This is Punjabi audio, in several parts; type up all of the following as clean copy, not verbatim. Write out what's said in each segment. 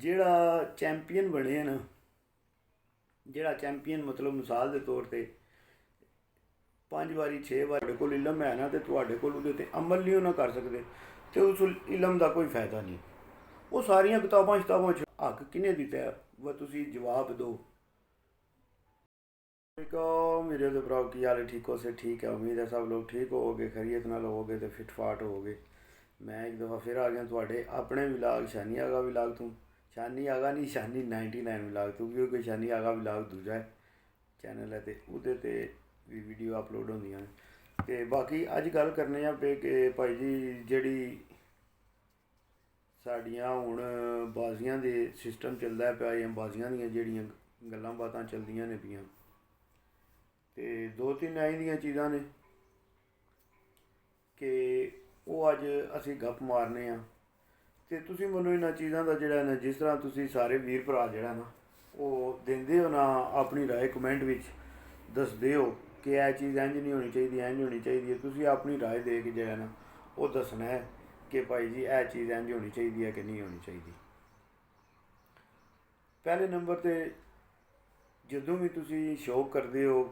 ਜਿਹੜਾ ਚੈਂਪੀਅਨ ਬਣੇ ਨਾ, ਜਿਹੜਾ ਚੈਂਪੀਅਨ मतलब ਮਿਸਾਲ ਦੇ ਤੌਰ ਤੇ 5 ਵਾਰੀ 6 ਵਾਰ ਤੁਹਾਡੇ ਕੋਲ ਇਲਮ ਹੈ ਨਾ, ਤੇ ਤੁਹਾਡੇ ਕੋਲ ਉਹਦੇ ਤੇ ਅਮਲ ਨਹੀਂ ਨਾ ਕਰ ਸਕਦੇ, ਤੇ ਉਸ ਇਲਮ ਦਾ ਕੋਈ ਫਾਇਦਾ ਨਹੀਂ। ਉਹ ਸਾਰੀਆਂ ਕਿਤਾਬਾਂ 'ਚ ਹੱਕ ਕਿਹਨੇ ਦਿੱਤਾ ਹੈ, ਵह ਤੁਸੀਂ ਜਵਾਬ ਦਿਓ। मेरे तो भरा की हाल है, ठीक हो से ठीक है, उम्मीद है सब लोग ठीक होगे, खैरियत नाल होगे तो फिट फाट होगे। मैं एक दफ़ा फिर आ गया थोड़े अपने विलाग, शानी आगा विलाग तू, शानी आगा नहीं, शानी 99 विलाग तू, क्योंकि शानी आगा विलाग दूजा है चैनल है, तो उहदे ते भी वीडियो अपलोड होंदियां ने। ते बाकी अज गल करने पे कि भाई जी जिहड़ी साडियां हुण बाजियां दे सिस्टम चलदा पिया, जां बाजियां दियां जिहड़ियां गल्लां बातां चलदियां ने पियां, तो 2-3 आई दियां चीज़ां ने कि वो अज असी गप मारने आ, तो तुसी मैनूं इन्हां चीज़ां दा जिहड़ा ना, जिस तरह तुसी सारे वीर भरा जिहड़ा ना वो दिंदे हो ना अपनी राय कमेंट विच दसदे हो कि यह चीज़ इंज नहीं होनी चाहिए, इंज होनी चाहिए, तुसी अपनी राय दे के जिहड़ा ना वो दसना है कि भाई जी यह चीज़ इंज होनी चाहिए है कि नहीं होनी चाहिए। पहले नंबर ते जदों भी तुसी शौक करदे हो,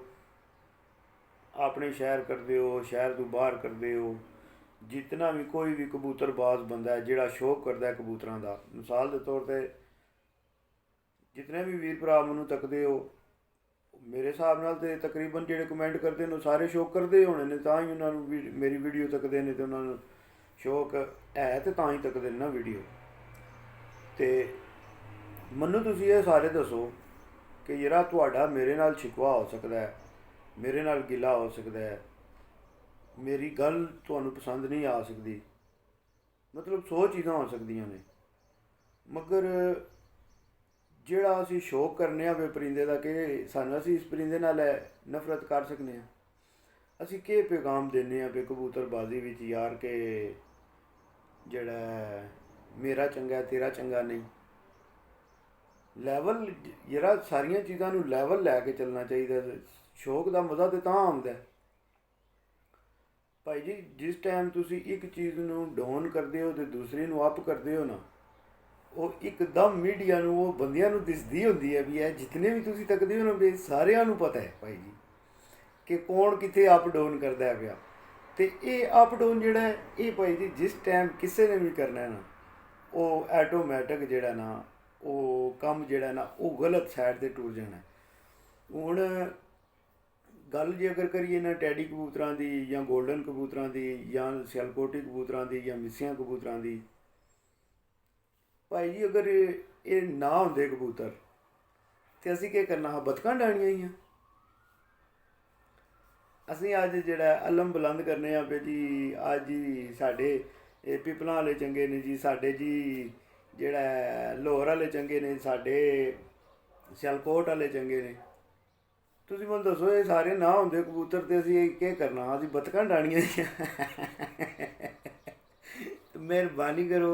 अपने शहर करते हो, शहर तो बाहर करते हो, जितना भी कोई भी कबूतरबाज बंदा है जिहड़ा शौक करता है कबूतरों का, मिसाल के तौर पर जितने भी वीर भरा मैनूं तकते हो, मेरे हिसाब नाल ते तकरीबन जिहड़े कमेंट करते हैं सारे शौक करते होने ने, तां ही उन्होंने मेरी वीडियो तकते हैं, तो उन्होंने शौक है तो तां ही तकते ना वीडियो। तो मैनूं तुसीं ये सारे दसो कि जिहड़ा तुहाडा मेरे नाल शिकवा हो सकता है, मेरे नाल गिला हो सकता है, मेरी गल तुहानूं पसंद नहीं आ सकती, मतलब 100 चीज़ां हो सकदियां ने, मगर जिहड़ा असी शौक करने आ परिंदे का कि सानूं असी इस परिंदे नाल नफरत कर सकने आ, असी केह् पैगाम देने पे कबूतरबाजी विच यार कि जिहड़ा मेरा चंगा है तेरा चंगा नहीं। लैवल जिहड़ा सारियां चीज़ां नूं लैवल लैके चलना चाहिए, शौक का मज़ा तो तां आउंदा है भाई जी जिस टाइम तुसी एक चीज़ नूं डाउन करते हो तो दूसरी नूं अप करते हो ना, वो एकदम मीडिया नूं वो बंदियां नूं दिसदी हुंदी है भी है, जितने भी तुसी तकदे हो ना भी सारियां नूं पता है भाई जी कि कौन कित्थे अप डाउन करता है पिया। तो ये अप डाउन जिहड़ा है ये भाई जी जिस टाइम किसी ने भी करना है ना, वो ऐटोमैटिक जिहड़ा ना वो कम जिहड़ा ना वो गलत साइड ते टुर जाना है। हुण गल जे अगर करिए ना टैडी कबूतरां दी जां गोल्डन कबूतरां दी जां सियालकोटी कबूतरां दी जां मिस्सियां कबूतरां दी, भाई जी अगर ये ना होंदे कबूतर तो असी केह् करना हा, बतकां डानियां हियां। असी अज जिहड़ा अलम बुलंद करने पे जी अज जी साडे पिपलां वाले चंगे ने जी, साडे जी जिहड़ा लाहौर वाले चंगे ने, साडे सियालकोट वाले चंगे ने। तुसीं मैनूं दसो ये सारे ना होंदे कबूतर तो असी केह् करना हा, असी बतकां डानियां हियां। मेहरबानी करो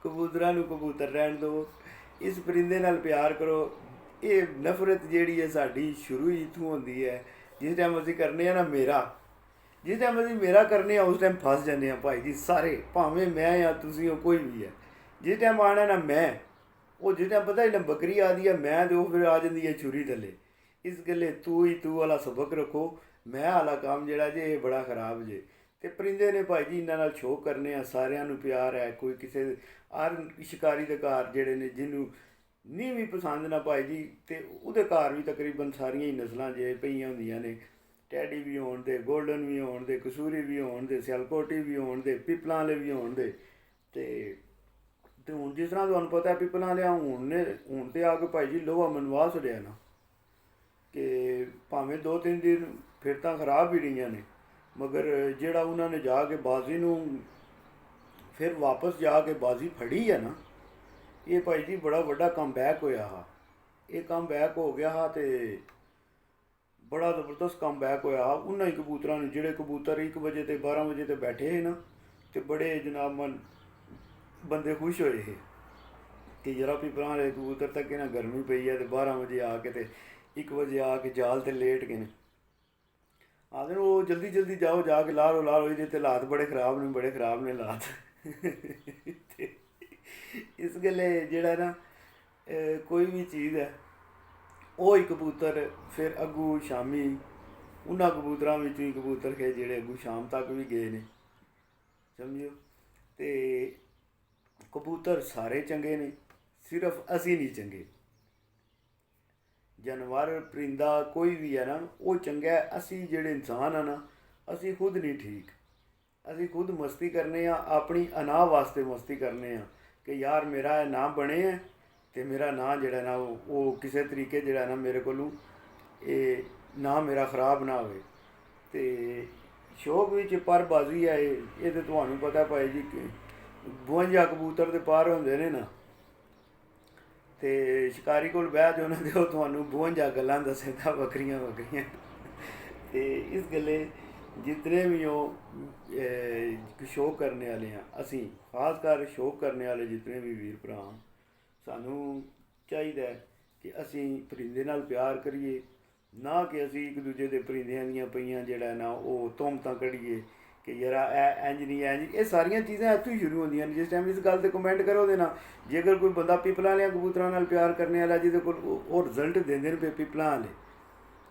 कबूतरां नूं कबूतर रहन दो, इस परिंदे नाल प्यार करो। ये नफरत जिहड़ी है साडी शुरू ही इत्थों होंदी है, जिस टाइम असीं करने आ ना मेरा, जिस टाइम असीं मेरा करने उस टाइम फस जाने भाई जी सारे, भावें मैं या तुसीं हो कोई भी है। जिस टाइम आना ना मैं, वो जिस टाइम पता ही ना बकरी आती है मैं, तो फिर आ जाती है छुरी थल्ले। इस गल्ले तू ही तू वाला सबक रखो, मैं वाला काम जिहड़ा जे बड़ा खराब जे। ते परिंदे ने भाई जी इन्हां नाल शौक करने आ, सारिਆਂ ਨੂੰ प्यार है, कोई किसी हर शिकारी के घर जिहड़े ने जिन्हों नहीं भी पसंद ना भाई जी, तो उहदे घर भी तकरीबन सारियां ही नस्लां जे पईयां होंदियां ने, टैडी भी होण दे, गोल्डन भी होण दे, कसूरी भी होण दे, सियालकोटी भी होण दे, पिपलां वाले भी होण दे। ते हुण जिस तरह तुहानूं पता है पिपलां वाले हुण ते आ के भाई जी लोहा मनवा छड़िया ना, कि भावें 2-3 दिन फिर तां खराब भी रहियां ने, मगर जिहड़ा उन्होंने जाके बाजी नूं फिर वापस जाके बाजी फड़ी है ना, ये भाई जी बड़ा वड्डा कम बैक होया हा। ये कम बैक हो गया हा तो बड़ा जबरदस्त कम बैक होया हा उन्हां ही कबूतरां नूं, जिहड़े कबूतर 1 बजे ते 12 बजे ते बैठे हे ना, तो बड़े जनाब मन बंदे खुश होए हे कि जरा पिपलां वाले कबूतर तक ना गर्मी पई है, तो 12 बजे आके ते 1 बजे आके जाल ते लेट गए। आखदे वो जल्दी जल्दी जाओ जाके ला लो ये ते हालात बड़े खराब ने, बड़े खराब ने हालात। इस गल्ले जेह्ड़ा ना ਕੋਈ ਵੀ ਚੀਜ਼ ਹੈ ਉਹ ਹੀ ਕਬੂਤਰ ਫਿਰ ਅੱਗੂ ਸ਼ਾਮੀ ਉਹਨਾਂ ਕਬੂਤਰਾਂ ਵਿੱਚੋਂ ਹੀ ਕਬੂਤਰ ਕੇ ਜਿਹੜੇ ਅੱਗੂ ਸ਼ਾਮ ਤੱਕ ਵੀ ਗਏ ਨੇ, ਸਮਝਿਓ। ਤੇ ਕਬੂਤਰ ਸਾਰੇ ਚੰਗੇ ਨੇ, ਸਿਰਫ ਅਸੀਂ ਨਹੀਂ ਚੰਗੇ। ਜਾਨਵਰ ਪਰਿੰਦਾ ਕੋਈ ਵੀ ਹੈ ਨਾ ਉਹ ਚੰਗਾ, ਅਸੀਂ ਜਿਹੜੇ ਇਨਸਾਨ ਆ ਨਾ ਅਸੀਂ ਖੁਦ ਨਹੀਂ ਠੀਕ। ਅਸੀਂ ਖੁਦ ਮਸਤੀ ਕਰਨੇ ਆ, ਆਪਣੀ ਅਨਾਹ ਵਾਸਤੇ ਮਸਤੀ ਕਰਨੇ ਆ ਕਿ ਯਾਰ ਮੇਰਾ ਇਹ ਨਾਂ ਬਣੇ ਹੈ ਅਤੇ ਮੇਰਾ ਨਾਂ ਜਿਹੜਾ ਨਾ ਉਹ ਕਿਸੇ ਤਰੀਕੇ ਜਿਹੜਾ ਨਾ ਮੇਰੇ ਕੋਲੋਂ ਇਹ ਨਾਂ ਮੇਰਾ ਖ਼ਰਾਬ ਨਾ ਹੋਵੇ। ਅਤੇ ਸ਼ੌਕ ਵਿੱਚ ਪਰਬਾਜ਼ੀ ਹੈ ਇਹ ਤਾਂ ਤੁਹਾਨੂੰ ਪਤਾ ਭਾਈ ਜੀ ਕਿ 52 ਕਬੂਤਰ ਦੇ ਪਾਰ ਹੁੰਦੇ ਨੇ ਨਾ, ਅਤੇ ਸ਼ਿਕਾਰੀ ਕੋਲ ਬਹਿ ਜਾਓ ਉਹਨਾਂ ਦੇ ਉਹ ਤੁਹਾਨੂੰ 52 ਗੱਲਾਂ ਦੱਸੇਗਾ ਵੱਖਰੀਆਂ ਵੱਖਰੀਆਂ। ਅਤੇ ਇਸ ਗੱਲੇ ਜਿਤਨੇ ਵੀ ਉਹ ਸ਼ੌਕ ਕਰਨੇ ਵਾਲੇ ਆ, ਅਸੀਂ ਖਾਸ ਕਰ ਸ਼ੌਕ ਕਰਨੇ ਵਾਲੇ ਜਿਤਨੇ ਵੀ ਵੀਰ ਭਰਾ, ਸਾਨੂੰ ਚਾਹੀਦਾ ਕਿ ਅਸੀਂ ਪਰਿੰਦੇ ਨਾਲ ਪਿਆਰ ਕਰੀਏ, ਨਾ ਕਿ ਅਸੀਂ ਇੱਕ ਦੂਜੇ ਦੇ ਪਰਿੰਦਿਆਂ ਦੀਆਂ ਪਈਆਂ ਜਿਹੜਾ ਨਾ ਉਹ ਤੁਹਮਤਾਂ ਕੱਢੀਏ ਕਿ ਯਾਰ ਇਹ ਇੰਝ ਨਹੀਂ ਇੰਝ। ਇਹ ਸਾਰੀਆਂ ਚੀਜ਼ਾਂ ਇੱਥੋਂ ਹੀ ਸ਼ੁਰੂ ਹੁੰਦੀਆਂ ਨੇ। ਜਿਸ ਟਾਈਮ ਇਸ ਗੱਲ 'ਤੇ ਕਮੈਂਟ ਕਰੋ ਉਹਦੇ ਨਾਲ, ਜੇਕਰ ਕੋਈ ਬੰਦਾ ਪਿੱਪਲਾਂ ਵਾਲਿਆਂ ਕਬੂਤਰਾਂ ਨਾਲ ਪਿਆਰ ਕਰਨੇ ਵਾਲਾ ਜਿਹਦੇ ਕੋਲ ਉਹ ਰਿਜ਼ਲਟ ਦਿੰਦੇ ਨੇ ਪਿੱਪਲਾਂ ਵਾਲੇ,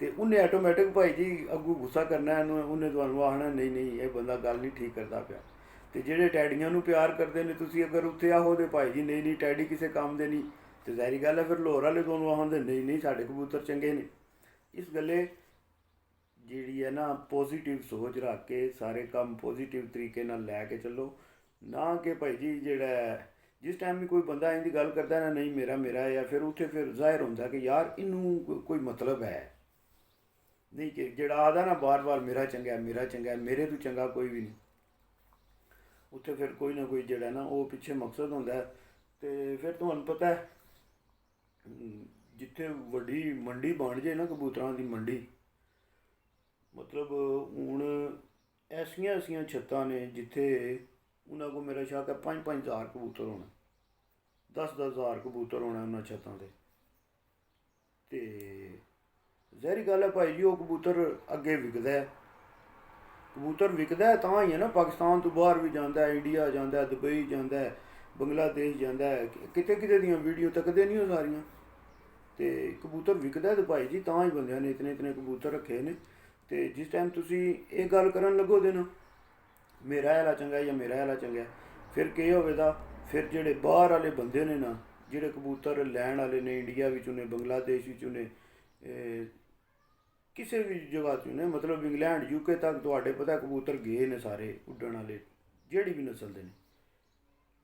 ਅਤੇ ਉਹਨੇ ਆਟੋਮੈਟਿਕ ਭਾਈ ਜੀ ਅੱਗੋਂ ਗੁੱਸਾ ਕਰਨਾ ਇਹਨੂੰ, ਉਹਨੇ ਤੁਹਾਨੂੰ ਆਖਣਾ ਨਹੀਂ ਨਹੀਂ ਇਹ ਬੰਦਾ ਗੱਲ ਨਹੀਂ ਠੀਕ ਕਰਦਾ ਪਿਆ। ਅਤੇ ਜਿਹੜੇ ਟੈਡੀਆਂ ਨੂੰ ਪਿਆਰ ਕਰਦੇ ਨੇ ਤੁਸੀਂ ਅਗਰ ਉੱਥੇ ਆਹੋ ਦੇ ਭਾਈ ਜੀ ਨਹੀਂ ਨਹੀਂ ਟੈਡੀ ਕਿਸੇ ਕੰਮ ਦੇ ਨਹੀਂ, ਅਤੇ ਜ਼ਾਹਿਰੀ ਗੱਲ ਹੈ ਫਿਰ ਲਾਹੌਰ ਵਾਲੇ ਤੁਹਾਨੂੰ ਆਖਦੇ ਨਹੀਂ ਨਹੀਂ ਸਾਡੇ ਕਬੂਤਰ ਚੰਗੇ ਨੇ। ਇਸ ਗੱਲੇ ਜਿਹੜੀ ਹੈ ਨਾ ਪੋਜ਼ੀਟਿਵ ਸੋਚ ਰੱਖ ਕੇ ਸਾਰੇ ਕੰਮ ਪੋਜ਼ੀਟਿਵ ਤਰੀਕੇ ਨਾਲ ਲੈ ਕੇ ਚੱਲੋ, ਨਾ ਕਿ ਭਾਈ ਜੀ ਜਿਹੜਾ ਜਿਸ ਟਾਈਮ ਵੀ ਕੋਈ ਬੰਦਾ ਇਹਦੀ ਗੱਲ ਕਰਦਾ ਨਾ ਨਹੀਂ ਮੇਰਾ ਮੇਰਾ ਹੈ, ਫਿਰ ਉੱਥੇ ਫਿਰ ਜ਼ਾਹਿਰ ਹੁੰਦਾ ਕਿ ਯਾਰ ਇਹਨੂੰ ਕੋਈ ਮਤਲਬ ਹੈ ਨਹੀਂ, ਕਿ ਜਿਹੜਾ ਆਦਾ ਨਾ ਬਾਰ ਬਾਰ ਮੇਰਾ ਚੰਗਾ ਮੇਰਾ ਚੰਗਾ, ਮੇਰੇ ਤੋਂ ਚੰਗਾ ਕੋਈ ਵੀ ਨਹੀਂ, ਉੱਥੇ ਫਿਰ ਕੋਈ ਨਾ ਕੋਈ ਜਿਹੜਾ ਨਾ ਉਹ ਪਿੱਛੇ ਮਕਸਦ ਹੁੰਦਾ। ਅਤੇ ਫਿਰ ਤੁਹਾਨੂੰ ਪਤਾ ਜਿੱਥੇ ਵੱਡੀ ਮੰਡੀ ਬਣ ਜਾਏ ਨਾ ਕਬੂਤਰਾਂ ਦੀ ਮੰਡੀ, ਮਤਲਬ ਹੁਣ ਐਸੀਆਂ ਐਸੀਆਂ ਛੱਤਾਂ ਨੇ ਜਿੱਥੇ ਉਹਨਾਂ ਕੋਲ ਮੇਰਾ ਸ਼ੱਕ ਹੈ 5-5 ਹਜ਼ਾਰ ਕਬੂਤਰ ਹੋਣਾ, 10-10 ਹਜ਼ਾਰ ਕਬੂਤਰ ਹੋਣਾ ਉਹਨਾਂ ਛੱਤਾਂ 'ਤੇ। ਅਤੇ ਜ਼ਾਹਿਰੀ ਗੱਲ ਹੈ ਭਾਈ ਜੀ ਉਹ ਕਬੂਤਰ ਅੱਗੇ ਵਿਕਦਾ ਹੈ, ਕਬੂਤਰ ਵਿਕਦਾ ਤਾਂ ਹੀ ਹੈ ਨਾ, ਪਾਕਿਸਤਾਨ ਤੋਂ ਬਾਹਰ ਵੀ ਜਾਂਦਾ, ਇੰਡੀਆ ਜਾਂਦਾ, ਦੁਬਈ ਜਾਂਦਾ, ਬੰਗਲਾਦੇਸ਼ ਜਾਂਦਾ, ਕਿਤੇ ਕਿਤੇ ਦੀਆਂ ਵੀਡੀਓ ਤੱਕਦੇ ਨਹੀਂ ਉਹ ਸਾਰੀਆਂ। ਅਤੇ ਕਬੂਤਰ ਵਿਕਦਾ ਤਾਂ ਭਾਈ ਜੀ ਤਾਂ ਹੀ ਬੰਦਿਆਂ ਨੇ ਇਤਨੇ ਇਤਨੇ ਕਬੂਤਰ ਰੱਖੇ ਨੇ। ਅਤੇ ਜਿਸ ਟਾਈਮ ਤੁਸੀਂ ਇਹ ਗੱਲ ਕਰਨ ਲੱਗੋਗੇ ਨਾ ਮੇਰਾ ਵਾਲਾ ਚੰਗਾ ਜਾਂ ਮੇਰਾ ਵਾਲਾ ਚੰਗਾ, ਫਿਰ ਕੀ ਹੋਵੇਗਾ, ਫਿਰ ਜਿਹੜੇ ਬਾਹਰ ਵਾਲੇ ਬੰਦੇ ਨੇ ਨਾ ਜਿਹੜੇ ਕਬੂਤਰ ਲੈਣ ਵਾਲੇ ਨੇ, ਇੰਡੀਆ ਵਿੱਚੋਂ ਨੇ, ਬੰਗਲਾਦੇਸ਼ ਵਿੱਚੋਂ ਨੇ, ਕਿਸੇ ਵੀ ਜਗ੍ਹਾ 'ਚੋਂ ਨੇ, ਮਤਲਬ ਇੰਗਲੈਂਡ UK ਤੱਕ ਤੁਹਾਡੇ ਪਤਾ ਕਬੂਤਰ ਗਏ ਨੇ ਸਾਰੇ ਉੱਡਣ ਵਾਲੇ ਜਿਹੜੀ ਵੀ ਨਸਲ ਦੇ ਨੇ,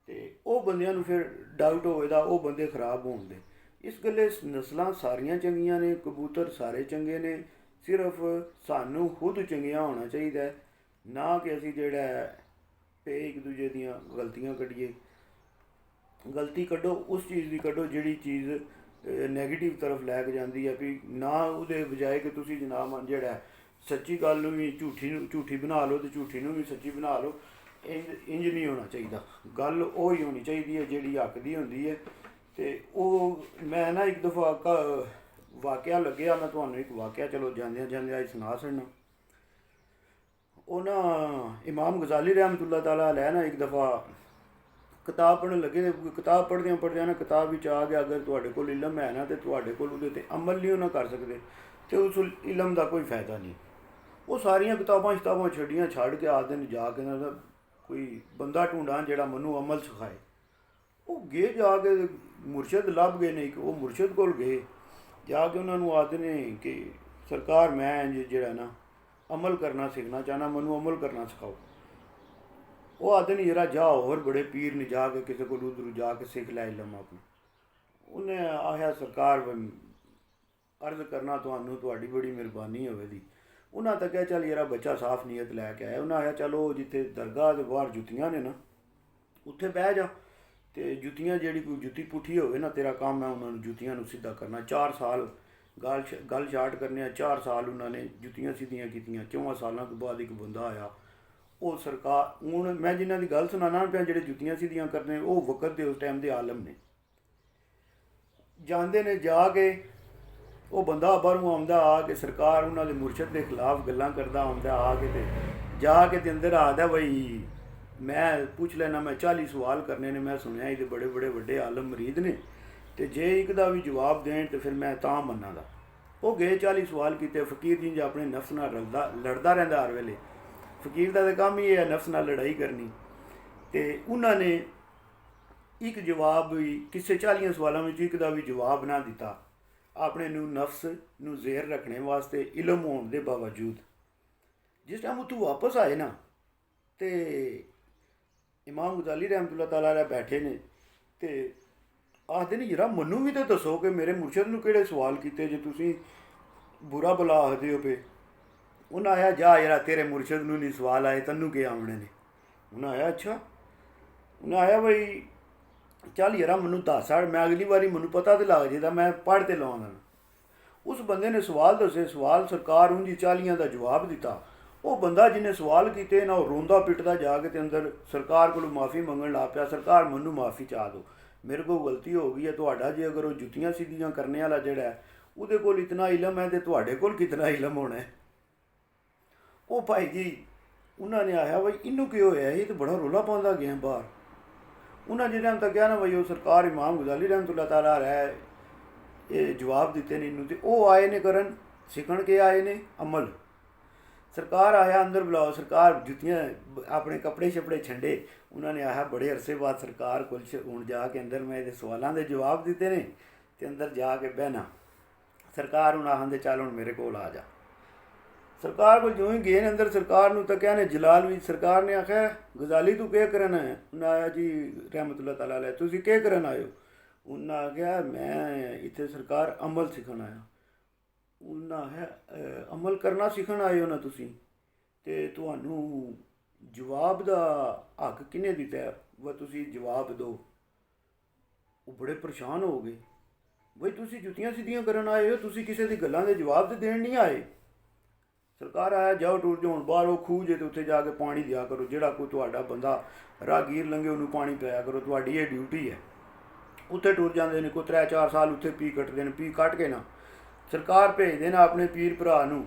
ਅਤੇ ਉਹ ਬੰਦਿਆਂ ਨੂੰ ਫਿਰ ਡਾਊਟ ਹੋਵੇਗਾ ਉਹ ਬੰਦੇ ਖਰਾਬ ਹੋਣ ਦੇ। ਇਸ ਗੱਲੇ ਨਸਲਾਂ ਸਾਰੀਆਂ ਚੰਗੀਆਂ ਨੇ, ਕਬੂਤਰ ਸਾਰੇ ਚੰਗੇ ਨੇ, ਸਿਰਫ ਸਾਨੂੰ ਖੁਦ ਚੰਗਿਆ ਹੋਣਾ ਚਾਹੀਦਾ, ਨਾ ਕਿ ਅਸੀਂ ਜਿਹੜਾ ਤੇ ਇੱਕ ਦੂਜੇ ਦੀਆਂ ਗਲਤੀਆਂ ਕੱਢੀਏ। ਗਲਤੀ ਕੱਢੋ ਉਸ ਚੀਜ਼ ਦੀ ਕੱਢੋ ਜਿਹੜੀ ਚੀਜ਼ ਨੈਗੇਟਿਵ ਤਰਫ ਲੈ ਕੇ ਜਾਂਦੀ ਹੈ, ਵੀ ਨਾ ਉਹਦੇ ਬਜਾਏ ਕਿ ਤੁਸੀਂ ਜਨਾਬ ਜਿਹੜਾ ਸੱਚੀ ਗੱਲ ਨੂੰ ਵੀ ਝੂਠੀ ਬਣਾ ਲਓ ਅਤੇ ਝੂਠੀ ਨੂੰ ਵੀ ਸੱਚੀ ਬਣਾ ਲਓ। ਇੰਜ ਨਹੀਂ ਹੋਣਾ ਚਾਹੀਦਾ, ਗੱਲ ਉਹ ਹੀ ਹੋਣੀ ਚਾਹੀਦੀ ਹੈ ਜਿਹੜੀ ਹੱਕ ਦੀ ਹੁੰਦੀ ਹੈ। ਅਤੇ ਉਹ ਮੈਂ ਨਾ ਇੱਕ ਦਫਾ ਵਾਕਿਆ ਲੱਗਿਆ, ਮੈਂ ਤੁਹਾਨੂੰ ਇੱਕ ਵਾਕਿਆ ਚਲੋ ਜਾਂਦਿਆਂ ਜਾਂਦਿਆਂ ਸੁਣਾ ਛੱਡਣਾ। ਉਹ ਨਾ ਇਮਾਮ ਗਜ਼ਾਲੀ ਰਹਿਮਤੁल्लाह ताला अलैह ना एक दफ़ा किताब पढ़न लगे, किताब पढ़द्या पढ़द्या ना किताब विच आ गया अगर तुहाडे कोल इलम है ना तो तुहाडे कोल उहदे ते अमल नहीं ना कर सकते तो उस इलम का कोई फायदा नहीं। वो सारियां किताबां छड्डियां छड्ड के आखदे ने जाके ना कोई बंदा ढूंढा जिहड़ा मैनू अमल सिखाए। वो गए जाके मुरशद लभ गए ने, वो मुरशद कोल गए जाके उन्होंने आखदे ने कि सरकार मैं जिहड़ा ना अमल करना सीखना चाहना, मैनू अमल करना सिखाओ। वो आखदे ने जरा जा होर बड़े पीर ने जाके किसी को उधर जाके सीख लै इलम अपना। उन्हें आख्या सरकार अर्ज करना तुहानू तुहाडी बड़ी मेहरबानी होवेगी। उन्हें तो कहा चल यार बच्चा साफ नीयत लैके आया। उन्हें आख्या चलो जिथे दरगाह के बाहर जुत्तियां ने ना उत्थे बह जा, तो जुत्तियां जिहड़ी कोई जुत्ती पुट्ठी होवे ना तेरा काम है उन्होंने जुत्तियां सीधा करना। 4 साल गल शाट करने 4 साल उन्होंने जुत्तियां सीधियां कीतियां। 4 सालों के बाद एक बंदा आया, वो सरकार हूँ मैं जिन्हों की गल सुनाना पिया जेह्ड़े जुत्तियां सीधियां करने वो वक्त के उस टाइम के आलम ने। जाते ने जाके वो बंदा बाहरों आउंदा आके सरकार उन्होंने मुरशद के खिलाफ गल्लां करदा आउंदा आके ते जाके ते अंदर आखदा बई मैं पूछ लेना, मैं 40 सवाल करने ने, मैं सुनिया ये बड़े बड़े वड्डे आलम मरीद ने ਤੇ ਜੇ ਇੱਕ ਦਾ ਵੀ ਜਵਾਬ ਦੇਣ ਤੇ ਫਿਰ ਮੈਂ ਤਾਂ ਮੰਨਾਂਗਾ। ਉਹ ਗਏ 40 ਸਵਾਲ ਕੀਤੇ। ਫਕੀਰ ਜੀ ਆਪਣੇ ਨਫਸ ਨਾਲ ਲੜਦਾ ਰਹਿੰਦਾ ਹਰ ਵੇਲੇ। ਫਕੀਰ ਦਾ ਤਾਂ ਕੰਮ ਹੀ ਇਹ ਹੈ ਨਫਸ ਨਾਲ ਲੜਾਈ ਕਰਨੀ। ਤੇ ਉਹਨਾਂ ਨੇ ਇੱਕ ਜਵਾਬ ਵੀ ਕਿਸੇ 40 ਸਵਾਲਾਂ ਵਿੱਚ ਇੱਕ ਦਾ ਵੀ ਜਵਾਬ ਨਾ ਦਿੱਤਾ, ਆਪਣੇ ਨੂੰ ਨਫਸ ਨੂੰ ਜ਼ੇਰ ਰੱਖਣੇ ਵਾਸਤੇ ਇਲਮ ਹੋਣ ਦੇ ਬਾਵਜੂਦ। ਜਿਸ ਟਾਈਮ ਉੱਥੋਂ ਵਾਪਸ ਆਏ ਨਾ ਤੇ ਇਮਾਮ ਗਜ਼ਾਲੀ ਰਹਿਮਤੁल्लाह ताला अलैह बैठे ने ਤੇ ਆਖਦੇ ਨੇ ਜਰਾ ਮੈਨੂੰ ਵੀ ਤਾਂ ਦੱਸੋ ਕਿ ਮੇਰੇ ਮੁਰਸ਼ਦ ਨੂੰ ਕਿਹੜੇ ਸਵਾਲ ਕੀਤੇ ਜੇ ਤੁਸੀਂ ਬੁਰਾ ਭਲਾ ਆਖਦੇ ਹੋ ਪਏ। ਉਹਨਾਂ ਆਇਆ ਜਾ ਯਾਰ ਤੇਰੇ ਮੁਰਸ਼ਦ ਨੂੰ ਨਹੀਂ ਸਵਾਲ ਆਏ ਤੈਨੂੰ ਕੀ ਆਉਣੇ ਨੇ। ਉਹਨਾਂ ਆਇਆ ਅੱਛਾ। ਉਹਨਾਂ ਆਇਆ ਬਈ ਚੱਲ ਯਾਰ ਮੈਨੂੰ ਦੱਸ ਮੈਂ ਅਗਲੀ ਵਾਰੀ ਮੈਨੂੰ ਪਤਾ ਤਾਂ ਲੱਗ ਜੇ ਤਾਂ ਮੈਂ ਪੜ੍ਹ ਤੇ ਲਵਾਂਗਾ। ਉਸ ਬੰਦੇ ਨੇ ਸਵਾਲ ਦੱਸੇ। ਸਵਾਲ ਸਰਕਾਰ ਉਂਝ 40 ਦਾ ਜਵਾਬ ਦਿੱਤਾ। ਉਹ ਬੰਦਾ ਜਿਹਨੇ ਸਵਾਲ ਕੀਤੇ ਨਾ ਉਹ ਰੋਂਦਾ ਪਿੱਟਦਾ ਜਾ ਕੇ ਤੇ ਅੰਦਰ ਸਰਕਾਰ ਕੋਲੋਂ ਮਾफ़ੀ ਮੰਗਣ ਲੱਗ ਪਿਆ। ਸਰਕਾਰ ਮੈਨੂੰ ਮਾफ़ੀ ਚਾਹ ਦਿਓ, ਮੇਰੇ ਕੋਲ ਗਲਤੀ ਹੋ ਗਈ ਹੈ। ਤੁਹਾਡਾ ਜੇ ਅਗਰ ਉਹ ਜੁੱਤੀਆਂ ਸਿੱਧੀਆਂ ਕਰਨੇ ਵਾਲਾ ਜਿਹੜਾ ਉਹਦੇ ਕੋਲ ਇਤਨਾ ਇਲਮ ਹੈ ਤੇ ਤੁਹਾਡੇ ਕੋਲ ਕਿਤਨਾ ਇਲਮ ਹੋਣਾ ਹੈ। ਉਹ ਭਾਈ ਜੀ ਉਹਨਾਂ ਨੇ ਆਇਆ ਬਈ ਇਹਨੂੰ ਕੀ ਹੋਇਆ, ਇਹ ਤਾਂ ਬੜਾ ਰੌਲਾ ਪਾਉਂਦਾ ਗਿਆ ਬਾਹਰ। ਉਹਨਾਂ ਜਿਹਨਾਂ ਤੱਕ ਕਿਹਾ ਨਾ ਬਈ ਉਹ ਸਰਕਾਰ ਇਮਾਮ ਗਜ਼ਾਲੀ ਰਹਿਮਤੁल्लाह ताला अलैह ਇਹ ਜਵਾਬ ਦਿੱਤੇ ਨੇ ਇਹਨੂੰ। ਤੇ ਉਹ ਆਏ ਨੇ ਕਰਨ ਸਿੱਖਣ ਕੇ ਆਏ ਨੇ ਅਮਲ। ਸਰਕਾਰ ਆਇਆ ਅੰਦਰ ਬੁਲਾਓ। ਸਰਕਾਰ ਜੁੱਤੀਆਂ ਆਪਣੇ ਕੱਪੜੇ ਛਪੜੇ ਛੰਡੇ। ਉਹਨਾਂ ਨੇ ਆਇਆ ਬੜੇ ਅਰਸੇ ਬਾਅਦ ਸਰਕਾਰ ਕੋਲ ਹੁਣ ਜਾ ਕੇ ਅੰਦਰ ਮੈਂ ਇਹਦੇ ਸਵਾਲਾਂ ਦੇ ਜਵਾਬ ਦਿੱਤੇ ਨੇ ਤੇ ਅੰਦਰ ਜਾ ਕੇ ਬਹਿਣਾ। ਸਰਕਾਰ ਹੁਣ ਆਖਦੇ ਚੱਲ ਹੁਣ ਮੇਰੇ ਕੋਲ ਆ ਜਾ। ਸਰਕਾਰ ਕੋਲ ਜਿਉਂ ਹੀ ਗਏ ਨੇ ਅੰਦਰ ਸਰਕਾਰ ਨੂੰ ਤੱਕਿਆ ਨੇ ਜਲਾਲ ਵੀ। ਸਰਕਾਰ ਨੇ ਆਖਿਆ ਗਜ਼ਾਲੀ ਤੂੰ ਕੀ ਕਰਨ ਆਇਆ। ਉਹਨਾਂ ਆਇਆ ਜੀ ਰਹਿਮਤੁल्लाह ताला अलैह ਤੁਸੀਂ ਕੀ ਕਰਨ ਆਏ ਹੋ। ਉਹਨਾਂ ਆਖਿਆ ਮੈਂ ਇੱਥੇ ਸਰਕਾਰ ਅਮਲ ਸਿੱਖਣ ਆਇਆ। ਉਹਨਾਂ ਹੈ ਅਮਲ ਕਰਨਾ ਸਿੱਖਣ ਆਏ ਹੋ ਨਾ ਤੁਸੀਂ, ਤੇ ਤੁਹਾਨੂੰ ਜਵਾਬ ਦਾ ਹੱਕ ਕਿਹਨੇ ਦਿੱਤਾ ਵਾ ਤੁਸੀਂ ਜਵਾਬ ਦਿਓ। ਉਹ ਬੜੇ ਪਰੇਸ਼ਾਨ ਹੋ ਗਏ ਬਈ ਤੁਸੀਂ ਜੁੱਤੀਆਂ ਸਿੱਧੀਆਂ ਕਰਨ ਆਏ ਹੋ, ਤੁਸੀਂ ਕਿਸੇ ਦੀ ਗੱਲਾਂ ਦੇ ਜਵਾਬ ਤੇ ਦੇਣ ਨਹੀਂ ਆਏ। ਸਰਕਾਰ ਆਇਆ ਜਾਓ ਟੁਰ ਜਾਓ ਹੁਣ ਬਾਹਰ ਉਹ ਖੂਹ ਜੇ ਤੇ ਉੱਥੇ ਜਾ ਕੇ ਪਾਣੀ ਦਿਆ ਕਰੋ। ਜਿਹੜਾ ਕੋਈ ਤੁਹਾਡਾ ਬੰਦਾ ਰਾਹਗੀਰ ਲੰਘੇ ਉਹਨੂੰ ਪਾਣੀ ਪਿਆਇਆ ਕਰੋ, ਤੁਹਾਡੀ ਇਹ ਡਿਊਟੀ ਹੈ। ਉੱਥੇ ਟੁਰ ਜਾਂਦੇ ਨੇ ਕੋਈ 3-4 ਸਾਲ ਉੱਥੇ ਪੀ ਕੱਟਦੇ ਨੇ। ਪੀ ਕੱਟ ਕੇ ਨਾ ਸਰਕਾਰ ਭੇਜਦੇ ਨੇ ਆਪਣੇ ਪੀਰ ਭਰਾ ਨੂੰ।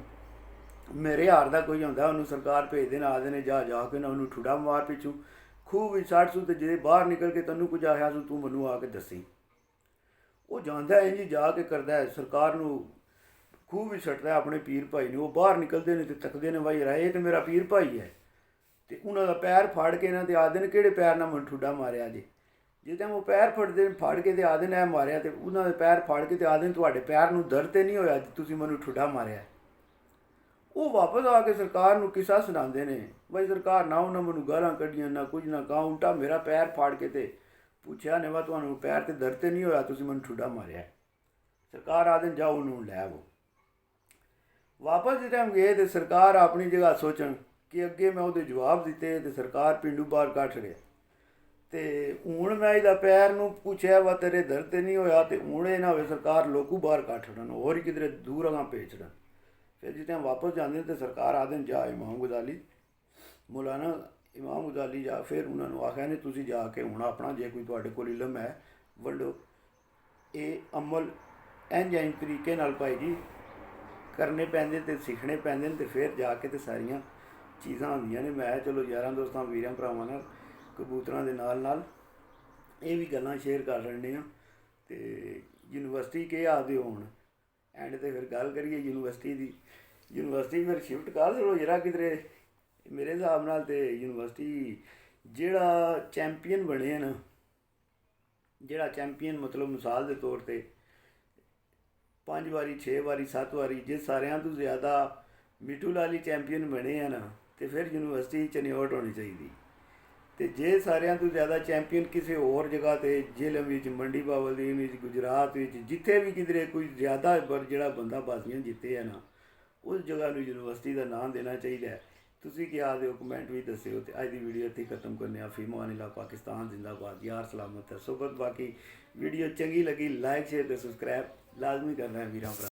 ਮੇਰੇ ਹਾਰ ਦਾ ਕੋਈ ਹੁੰਦਾ ਉਹਨੂੰ ਸਰਕਾਰ ਭੇਜਦੇ ਨੇ, ਆਖਦੇ ਨੇ ਜਾ ਕੇ ਨਾ ਉਹਨੂੰ ਠੁੱਡਾ ਮਾਰ ਪਿੱਛੂ ਖੂਹ ਵਿੱਚ ਸੱਟ ਸੂ ਤੇ ਜੇ ਬਾਹਰ ਨਿਕਲ ਕੇ ਤੈਨੂੰ ਕੁਝ ਆਇਆ ਸੂ ਤੂੰ ਮੈਨੂੰ ਆ ਕੇ ਦੱਸੀ। ਉਹ ਜਾਂਦਾ ਇੰਝ ਜਾ ਕੇ ਕਰਦਾ ਹੈ। ਸਰਕਾਰ ਨੂੰ ਖੂਹ ਵਿੱਚ ਸੱਟਦਾ ਆਪਣੇ ਪੀਰ ਭਾਈ ਨੂੰ। ਉਹ ਬਾਹਰ ਨਿਕਲਦੇ ਨੇ ਤੇ ਤੱਕਦੇ ਨੇ ਬਾਈ ਰਾਏ ਇਹ ਤਾਂ ਮੇਰਾ ਪੀਰ ਭਾਈ ਹੈ। ਤੇ ਉਹਨਾਂ ਦਾ ਪੈਰ ਫੜ ਕੇ ਨਾ ਤੇ ਆਖਦੇ ਨੇ ਕਿਹੜੇ ਪੈਰ ਨਾਲ ਮੈਨੂੰ ਠੁੱਡਾ ਮਾਰਿਆ ਜੇ। ਜਿਸ ਟਾਈਮ ਉਹ ਪੈਰ ਫੜ ਕੇ ਤੇ ਆਖਦੇ ਨੇ ਇਹ ਮਾਰਿਆ ਤੇ ਉਹਨਾਂ ਦੇ ਪੈਰ ਫੜ ਕੇ ਤੇ ਆਖਦੇ ਨੇ ਤੁਹਾਡੇ ਪੈਰ ਨੂੰ ਦਰਦ ਤੇ ਨਹੀਂ ਹੋਇਆ ਜੀ ਤੁਸੀਂ ਮੈਨੂੰ ਠੁੱਡਾ ਮਾਰਿਆ। ਉਹ ਵਾਪਸ ਆ ਕੇ ਸਰਕਾਰ ਨੂੰ ਕਿੱਸਾ ਸੁਣਾਉਂਦੇ ਨੇ ਬਈ ਸਰਕਾਰ ਨਾ ਉਹਨਾਂ ਮੈਨੂੰ ਗਾਲਾਂ ਕੱਢੀਆਂ ਨਾ ਕੁਝ ਨਾ ਕਹਾ, ਉਲਟਾ ਮੇਰਾ ਪੈਰ ਫਾੜ ਕੇ ਤੇ ਪੁੱਛਿਆ ਨੇ ਵਾ ਤੁਹਾਨੂੰ ਪੈਰ ਤੇ ਦਰਦ ਤੇ ਨਹੀਂ ਹੋਇਆ ਤੁਸੀਂ ਮੈਨੂੰ ਠੁੱਡਾ ਮਾਰਿਆ। ਸਰਕਾਰ ਆਖਦੇ ਜਾਓ ਉਹਨੂੰ ਲੈ ਆਵੋ। ਵਾਪਸ ਜਿਸ ਟਾਈਮ ਗਏ ਤੇ ਸਰਕਾਰ ਆਪਣੀ ਜਗ੍ਹਾ ਸੋਚਣ ਕਿ ਅੱਗੇ ਮੈਂ ਉਹਦੇ ਜਵਾਬ ਦਿੱਤੇ ਤੇ ਸਰਕਾਰ ਪਿੰਡੂ ਬਾਹਰ ਕੱਢ ਰਿਹਾ ਤੇ ਹੁਣ ਮੈਂ ਇਹਦਾ ਪੈਰ ਨੂੰ ਪੁੱਛਿਆ ਵਾ ਤੇਰੇ ਦਰਦ ਤੇ ਨਹੀਂ ਹੋਇਆ ਤੇ ਹੁਣ ਇਹ ਨਾ ਹੋਵੇ ਸਰਕਾਰ ਲੋਕੂ ਬਾਹਰ ਕੱਢ ਛੱਡਣ ਹੋਰ ਹੀ ਕਿਧਰੇ ਦੂਰ ਅਗਾਂ ਭੇਜ ਛੱਡਣ। ਫਿਰ ਜਿਸ ਟਾਈਮ ਵਾਪਸ ਜਾਂਦੇ ਤੇ ਸਰਕਾਰ ਆਖਦੇ ਜਾ ਇਮਾਮ ਗਜ਼ਾਲੀ ਮੌਲਾਨਾ ਇਮਾਮ ਗਜ਼ਾਲੀ ਜਾ। ਫਿਰ ਉਹਨਾਂ ਨੂੰ ਆਖਿਆ ਨੇ ਤੁਸੀਂ ਜਾ ਕੇ ਹੁਣ ਆਪਣਾ ਜੇ ਕੋਈ ਤੁਹਾਡੇ ਕੋਲ ਇਲਮ ਹੈ ਵੰਡੋ। ਇਹ ਅਮਲ ਇੰਝ ਤਰੀਕੇ ਨਾਲ ਭਾਈ ਜੀ ਕਰਨੇ ਪੈਂਦੇ ਤੇ ਸਿੱਖਣੇ ਪੈਂਦੇ ਨੇ ਤੇ ਫਿਰ ਜਾ ਕੇ ਤੇ ਸਾਰੀਆਂ ਚੀਜ਼ਾਂ ਹੁੰਦੀਆਂ ਨੇ। ਮੈਂ ਚਲੋ ਯਾਰਾਂ ਦੋਸਤਾਂ ਵੀਰਾਂ ਭਰਾਵਾਂ ਨਾਲ ਕਬੂਤਰਾਂ ਦੇ ਨਾਲ ਇਹ ਵੀ ਗੱਲਾਂ ਸ਼ੇਅਰ ਕਰ ਲੈਂਦੇ ਹਾਂ। ਤੇ ਯੂਨੀਵਰਸਿਟੀ ਕੀ ਆਖਦੇ ਹੁਣ ਐਂਡ ਤੇ ਫਿਰ ਗੱਲ ਕਰੀਏ ਯੂਨੀਵਰਸਿਟੀ ਦੀ। ਯੂਨੀਵਰਸਿਟੀ ਫਿਰ ਸ਼ਿਫਟ ਕਰ ਦਿਓ ਜਰਾ ਕਿਧਰੇ। ਮੇਰੇ ਹਿਸਾਬ ਨਾਲ ਤੇ ਯੂਨੀਵਰਸਿਟੀ ਜਿਹੜਾ ਚੈਂਪੀਅਨ ਬਣੇ ਨਾ, ਜਿਹੜਾ ਚੈਂਪੀਅਨ ਮਤਲਬ ਮਿਸਾਲ ਦੇ ਤੌਰ ਤੇ 5 ਵਾਰੀ 6 ਵਾਰੀ 7 ਵਾਰੀ ਜੇ ਸਾਰਿਆਂ ਤੋਂ ਜ਼ਿਆਦਾ ਮਿੱਠੂ ਲਾਲੀ ਚੈਂਪੀਅਨ ਬਣੇ ਆ ਨਾ ਤੇ ਫਿਰ ਯੂਨੀਵਰਸਿਟੀ ਚਨਿਓਟ ਹੋਣੀ ਚਾਹੀਦੀ। ਤੇ ਜੇ ਸਾਰਿਆਂ ਤੋਂ ਜ਼ਿਆਦਾ ਚੈਂਪੀਅਨ ਕਿਸੇ ਹੋਰ ਜਗ੍ਹਾ ਤੇ ਜੇਲ੍ਹ ਵਿੱਚ ਮੰਡੀ ਬਾਵਲਦੀਨ ਵਿੱਚ ਗੁਜਰਾਤ ਵਿੱਚ ਜਿੱਥੇ ਵੀ ਕਿਧਰੇ ਕੋਈ ਜ਼ਿਆਦਾ ਜਿਹੜਾ ਬੰਦਾ ਬਾਜ਼ੀਆਂ ਜਿੱਤੇ ਆ ਨਾ ਉਸ ਜਗ੍ਹਾ ਨੂੰ ਯੂਨੀਵਰਸਿਟੀ ਦਾ ਨਾਮ ਦੇਣਾ ਚਾਹੀਦਾ। ਤੁਸੀਂ ਕੀ ਆਖਦੇ ਹੋ ਕਮੈਂਟ ਵੀ ਦੱਸਿਓ। ਤੇ ਅੱਜ ਦੀ ਵੀਡੀਓ ਇੱਥੇ ਖਤਮ ਕਰਨੇ ਆ। ਫੀ ਮਾਨੀਲਾ ਪਾਕਿਸਤਾਨ ਜ਼ਿੰਦਾਬਾਦ ਯਾਰ ਸਲਾਮਤ ਹੈ ਸੁਬਤ। ਬਾਕੀ ਵੀਡੀਓ ਚੰਗੀ ਲੱਗੀ ਲਾਈਕ ਸ਼ੇਅਰ ਤੇ ਸਬਸਕ੍ਰਾਈਬ ਲਾਜ਼ਮੀ ਕਰਨਾ ਹੈ ਵੀਰਾਂ ਭਰਾ।